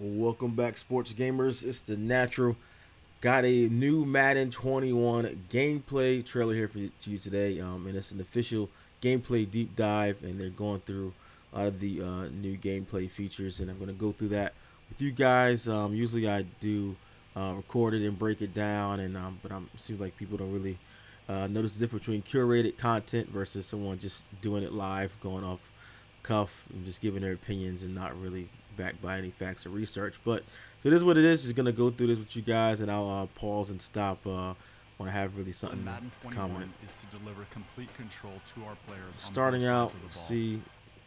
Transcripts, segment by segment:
Welcome back, sports gamers. It's the Natural. Got a new Madden 21 gameplay trailer here to you today, and it's an official gameplay deep dive, and they're going through a lot of the new gameplay features, and I'm going to go through that with you guys. Usually I do record it and break it down, and but it seems like people don't really notice the difference between curated content versus someone just doing it live, going off cuff and just giving their opinions and not really backed by any facts or research. But so this is what it is. Just gonna go through this with you guys, and I'll pause and stop when I have really something Madden to 21 comment. is to deliver complete control to our players. Starting out, see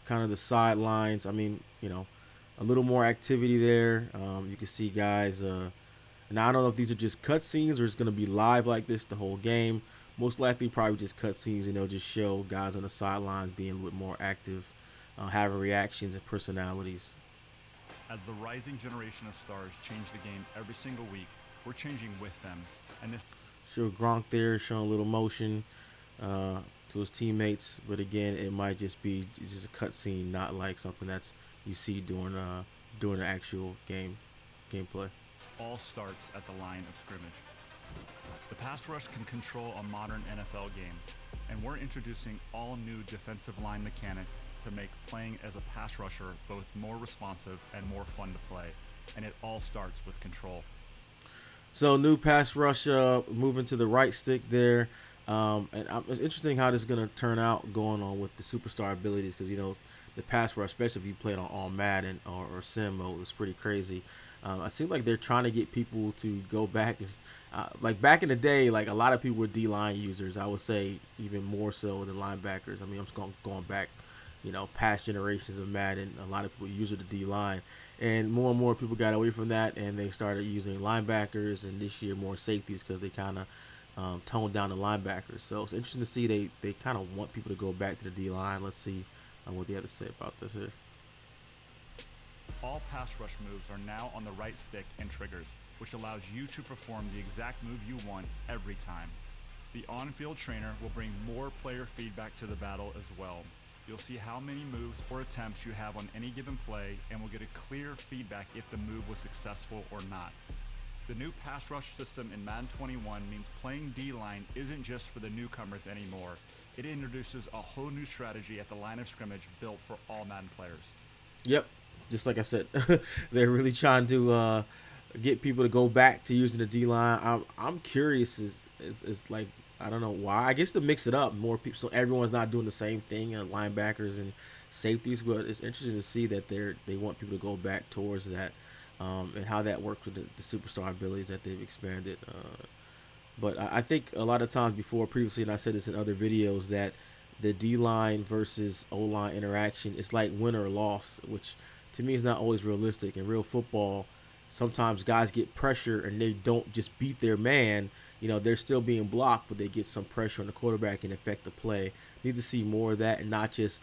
kind of the sidelines. I mean, a little more activity there. You can see guys. Now I don't know if these are just cutscenes or it's gonna be live like this the whole game. Most likely, probably just cutscenes, and they'll just show guys on the sidelines being a little bit more active, having reactions and personalities. As the rising generation of stars change the game every single week, we're changing with them. And this Show Gronk there showing a little motion to his teammates, but again, it might just be just a cutscene, not like something that's you see during the actual gameplay. all starts at the line of scrimmage. The pass rush can control a modern NFL game, and we're introducing all new defensive line mechanics to make playing as a pass rusher both more responsive and more fun to play. And it all starts with control. So new pass rush, moving to the right stick there, it's interesting how this is gonna turn out going on with the superstar abilities because the pass rush, especially if you play it on Madden or Sim mode, is pretty crazy. I seem like they're trying to get people to go back. Like back in the day, like a lot of people were D-line users. I would say even more so than linebackers. I mean, I'm just going back, past generations of Madden. A lot of people use the D-line, and more people got away from that, and they started using linebackers, and this year more safeties because they kind of toned down the linebackers. So it's interesting to see they kind of want people to go back to the D-line. Let's see what they have to say about this here. All pass rush moves are now on the right stick and triggers, which allows you to perform the exact move you want every time. The on-field trainer will bring more player feedback to the battle as well. You'll see how many moves or attempts you have on any given play, and will get a clear feedback if the move was successful or not. The new pass rush system in Madden 21 means playing D-line isn't just for the newcomers anymore. It introduces a whole new strategy at the line of scrimmage built for all Madden players. Yep, just like I said, they're really trying to get people to go back to using the D line. I'm curious is like I don't know why. I guess to mix it up, more people so everyone's not doing the same thing. Linebackers and safeties, but it's interesting to see that they want people to go back towards that, and how that works with the superstar abilities that they've expanded. But I think a lot of times before previously, and I said this in other videos, that the D line versus O line interaction is like win or loss, which to me is not always realistic. In real football, sometimes guys get pressure and they don't just beat their man. They're still being blocked, but they get some pressure on the quarterback and affect the play. Need to see more of that and not just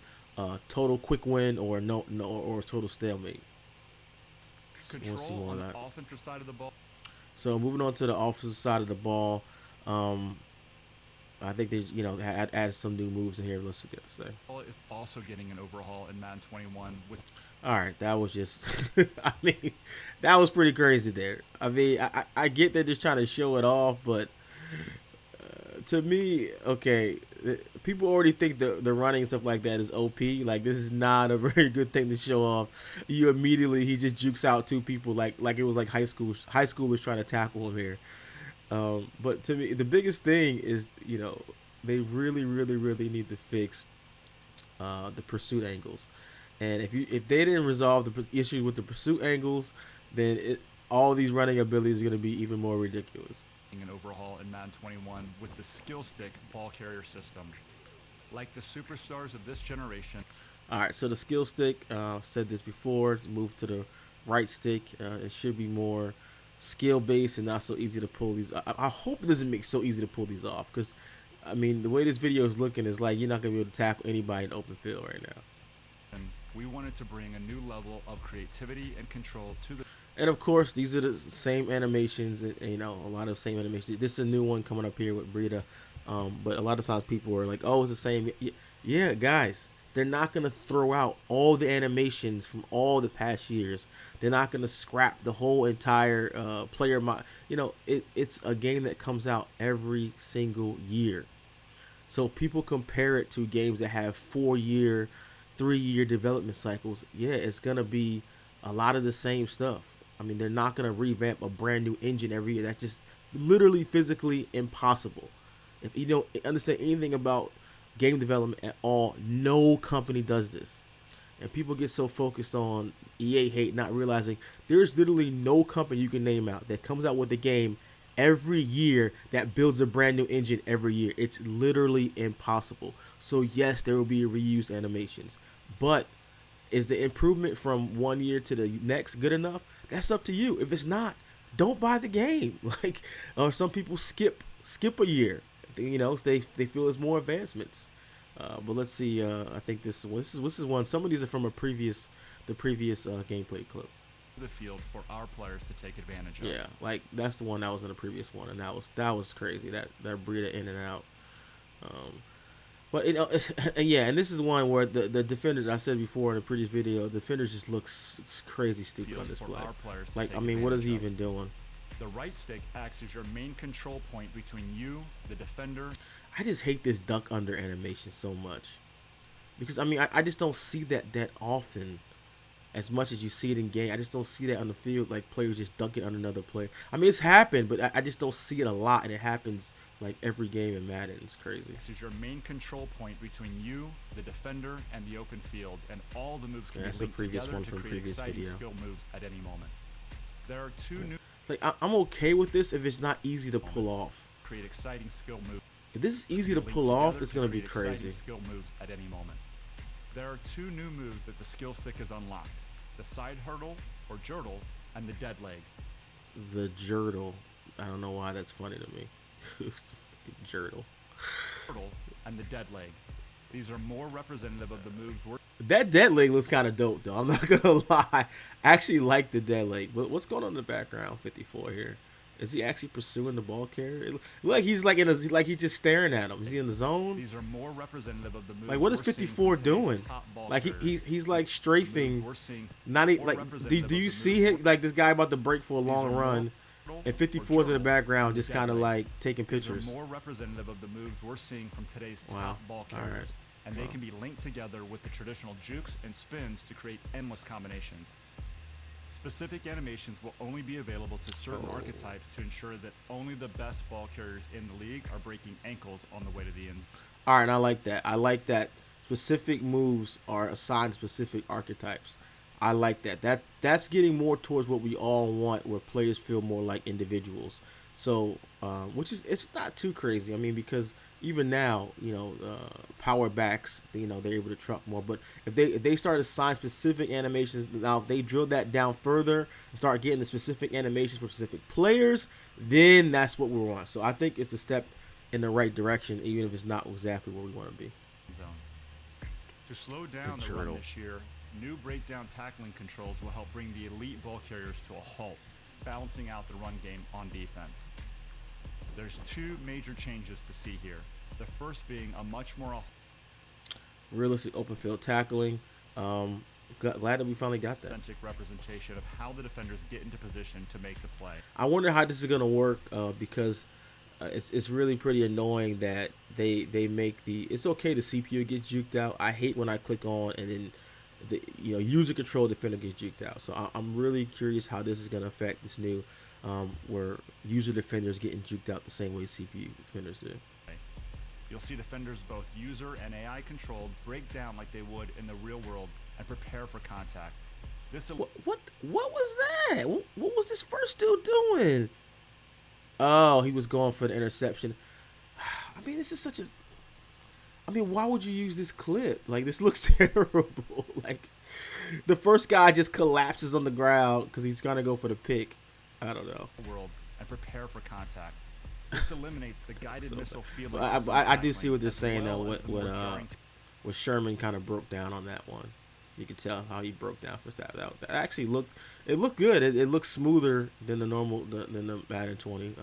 total quick win or no or total stalemate. Control on the offensive side of the ball. So moving on to the offensive side of the ball, I think they added some new moves in here. Let's see what they have to say. Is also getting an overhaul in Madden 21 with. All right, that was just, I mean, that was pretty crazy there. I mean, I get that they're trying to show it off, but to me, okay, people already think the running and stuff like that is OP. Like, this is not a very good thing to show off. He just jukes out two people like it was like high schoolers trying to tackle him here. But to me, the biggest thing is, they really, really, really need to fix the pursuit angles. And if they didn't resolve the issue with the pursuit angles, then all these running abilities are going to be even more ridiculous. An overhaul in Madden 21 with the skill stick ball carrier system. Like the superstars of this generation. All right, so the skill stick, said this before, move to the right stick. It should be more skill based and not so easy to pull these. I hope it doesn't make it so easy to pull these off, because I mean the way this video is looking is like you're not gonna be able to tackle anybody in open field right now. And we wanted to bring a new level of creativity and control to the. And of course, these are the same animations, and a lot of same animations. This is a new one coming up here with Brita, but a lot of times people are like, "Oh, it's the same." Yeah, guys, they're not gonna throw out all the animations from all the past years. They're not gonna scrap the whole entire it's a game that comes out every single year. So people compare it to games that have 4 year, 3 year development cycles. Yeah, it's gonna be a lot of the same stuff. I mean, they're not gonna revamp a brand new engine every year. That's just literally physically impossible. If you don't understand anything about game development at all, no company does this. And people get so focused on EA hate, not realizing there's literally no company you can name out that comes out with a game every year that builds a brand new engine every year. It's literally impossible. So yes, there will be reused animations, but is the improvement from 1 year to the next good enough? That's up to you. If it's not, don't buy the game. Like, or some people skip a year. They feel there's more advancements. But let's see. I think this is one. Some of these are from the previous gameplay clip. The field for our players to take advantage of. Yeah, like that's the one that was in the previous one, and that was crazy. That breeder in and out. Um, but and yeah, and this is one where the defenders, I said before in the previous video, defenders just looks crazy stupid on display. Like, I mean, what is he even doing? The right stick acts as your main control point between you, the defender. I just hate this duck under animation so much, because I mean I just don't see that often. As much as you see it in game, I just don't see that on the field. Like, players just dunking on another player. I mean, it's happened, but I just don't see it a lot, and it happens like every game in Madden. It's crazy. This is your main control point between you, the defender, and the open field, and all the moves can be linked together to create exciting skill moves at any moment. There are two new. Like, I'm okay with this if it's not easy to pull off. Create exciting skill moves. If this is easy to pull off, it's gonna be crazy. Skill moves at any moment. There are two new moves that the skill stick has unlocked: the side hurdle, or jurtle, and the dead leg. The jurtle. I don't know why that's funny to me. Jurtle. Jurtle and the dead leg. These are more representative of the moves that dead leg looks kind of dope, though. I'm not gonna lie. I actually like the dead leg. But what's going on in the background? 54 here. Is he actually pursuing the ball carrier? Like he's like like he's just staring at him. Is he in the zone? These are more representative of the moves. Like, what is 54 doing? Like he's like strafing. Not even like. Do you see it? Like, this guy about to break for a long run, and 54's in the background, just kind of like taking pictures. These are more representative of the moves we're seeing from today's top ball carriers, and they can be linked together with the traditional jukes and spins to create endless combinations. Specific animations will only be available to certain archetypes to ensure that only the best ball carriers in the league are breaking ankles on the way to the end. All right, I like that. I like that specific moves are assigned specific archetypes. I like that. That's getting more towards what we all want, where players feel more like individuals. So, it's not too crazy. I mean, because even now, power backs, they're able to truck more. But if they start to assign specific animations, now if they drill that down further and start getting the specific animations for specific players, then that's what we want. So I think it's a step in the right direction, even if it's not exactly where we want to be. To slow down the run this year, new breakdown tackling controls will help bring the elite ball carriers to a halt, balancing out the run game on defense. There's two major changes to see here. The first being a much more realistic open field tackling. Glad that we finally got that. Authentic representation of how the defenders get into position to make the play. I wonder how this is gonna work because it's really pretty annoying that they make it's okay the CPU gets juked out. I hate when I click on and then the user control defender gets juked out. So I'm really curious how this is gonna affect this new where user defenders getting juked out the same way CPU defenders do. You'll see defenders, both user and AI controlled, break down like they would in the real world and prepare for contact. What was that? What was this first dude doing? Oh, he was going for the interception. I mean, this is such a. I mean, why would you use this clip? Like, this looks terrible. Like, the first guy just collapses on the ground because he's gonna go for the pick. I don't know. World and prepare for contact. This eliminates the guided missile field. I do see what they're saying though. What Sherman kind of broke down on that one. You could tell how he broke down for that. That actually looked good. It looked smoother than the normal than the Madden 20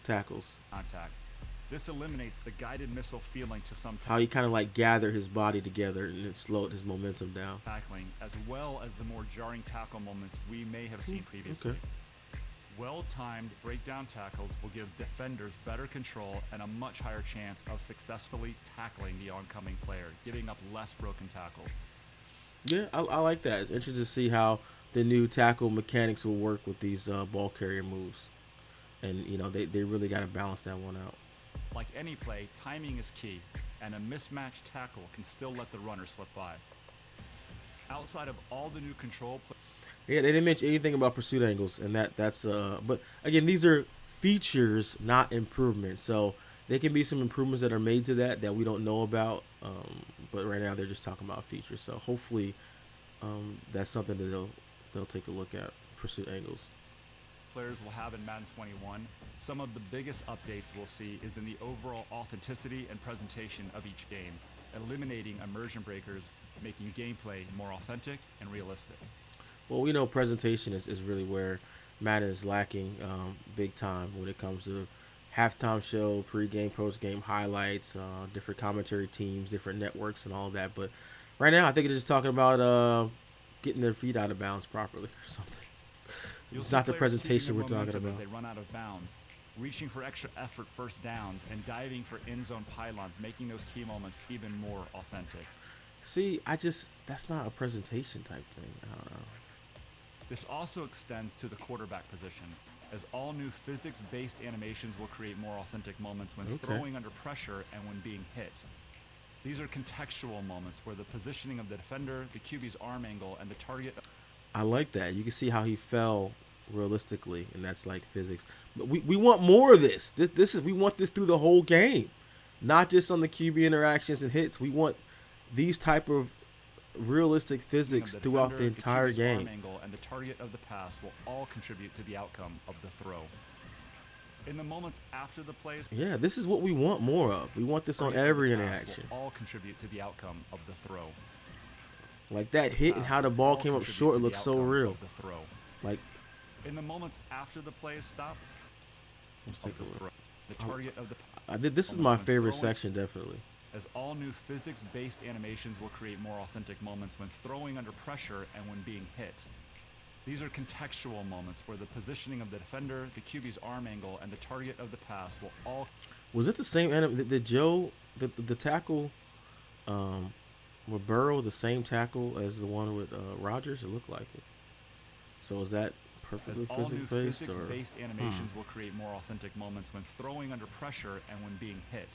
tackles. Contact. This eliminates the guided missile feeling to some How he kind of like gathered his body together and it slowed his momentum down. tackling, as well as the more jarring tackle moments we may have seen previously. Okay. Well-timed breakdown tackles will give defenders better control and a much higher chance of successfully tackling the oncoming player, giving up less broken tackles. Yeah, I like that. It's interesting to see how the new tackle mechanics will work with these ball carrier moves. And, you know, they really got to balance that one out. Like any play, timing is key, and a mismatched tackle can still let the runner slip by. Outside of all the new control Yeah, they didn't mention anything about pursuit angles, and that's but again, these are features, not improvements. So there can be some improvements that are made to that we don't know about. But right now they're just talking about features. So hopefully, that's something that they'll take a look at, pursuit angles. players will have in Madden 21, some of the biggest updates we'll see is in the overall authenticity and presentation of each game, eliminating immersion breakers, making gameplay more authentic and realistic. Well, we know presentation is really where Madden is lacking big time when it comes to halftime show, pregame, postgame highlights, different commentary teams, different networks, and all of that. But right now, I think it's just talking about getting their feet out of bounds properly or something. You'll It's see not the players presentation we're keeping their talking momentum about. as they run out of bounds, reaching for extra effort first downs, and diving for end zone pylons, making those key moments even more authentic. See, that's not a presentation type thing. I don't know. This also extends to the quarterback position, as all new physics-based animations will create more authentic moments when Okay. throwing under pressure and when being hit. These are contextual moments where the positioning of the defender, the QB's arm angle, and the target. I like that. You can see how he fell realistically, and that's like physics. But we want more of this. This is we want this through the whole game, not just on the QB interactions and hits. We want these type of realistic physics Of throughout the defender, entire QB's arm game. angle, and the target of the pass will all contribute to the outcome of the throw. In the moments after the play, Yeah, this is what we want more of. We want this on target of every the pass interaction. will all contribute to the outcome of the throw. Like that hit and Pass how the will ball all came up contribute short to the looks so outcome real. of the throw. Like, In the moments after the play is stopped, let's of take a the look. throw, the target of the This is Almost my when favorite throwing- section, definitely. as all new physics-based animations will create more authentic moments when throwing under pressure and when being hit. These are contextual moments where the positioning of the defender, the QB's arm angle, and the target of the pass will all. Was it the same anim? Did Joe the tackle with Burrow the same tackle as the one with Rogers? It looked like it. So is that As perfectly all new physics based or? physics-based animations will create more authentic moments when throwing under pressure and when being hit.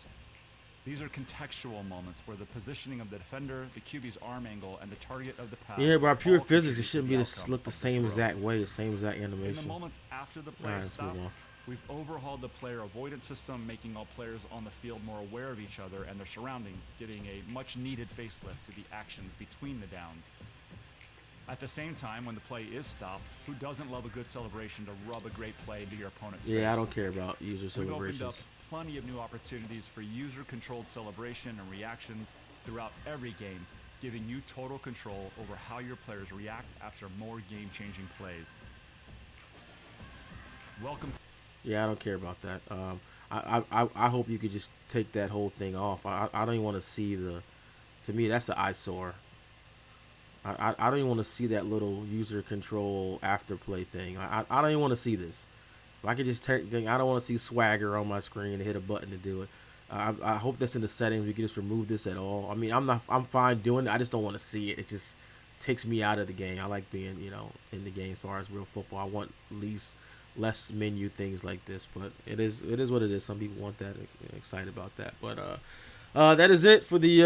These are contextual moments where the positioning of the defender, the QB's arm angle, and the target of the pass. Yeah, by will pure all physics, contribute it to shouldn't the be outcome look the of same throw. exact way, the same exact In the animation. moments after the play Alright, is let's move stopped, on. we've overhauled the player avoidance system, making all players on the field more aware of each other and their surroundings, giving a much-needed facelift to the actions between the downs. At the same time, when the play is stopped, who doesn't love a good celebration to rub a great play into your opponent's face? Yeah, I don't care about user We've opened celebrations. up plenty of new opportunities for user-controlled celebration and reactions throughout every game, giving you total control over how your players react after more game-changing plays. Welcome to Yeah, I don't care about that. I hope you could just take that whole thing off. I don't even want to see the. To me, that's an eyesore. I don't even want to see that little user control afterplay thing. I don't even want to see this. If I could just take, I don't want to see swagger on my screen and hit a button to do it. I hope that's in the settings. We can just remove this at all. I mean, I'm fine doing it. I just don't want to see it. It just takes me out of the game. I like being, in the game as far as real football. I want less menu things like this, but it is what it is. Some people want that, excited about that. But that is it for the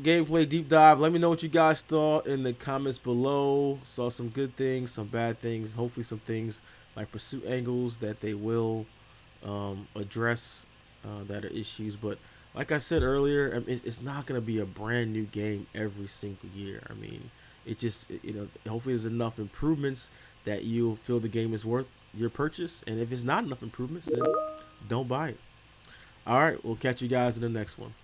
gameplay deep dive. Let me know what you guys thought in the comments below. Saw some good things, some bad things, hopefully some things like pursuit angles that they will address that are issues. But like I said earlier, I mean, it's not going to be a brand new game every single year. I mean, it just, hopefully there's enough improvements that you'll feel the game is worth your purchase. And if it's not enough improvements, then don't buy it. All right, we'll catch you guys in the next one.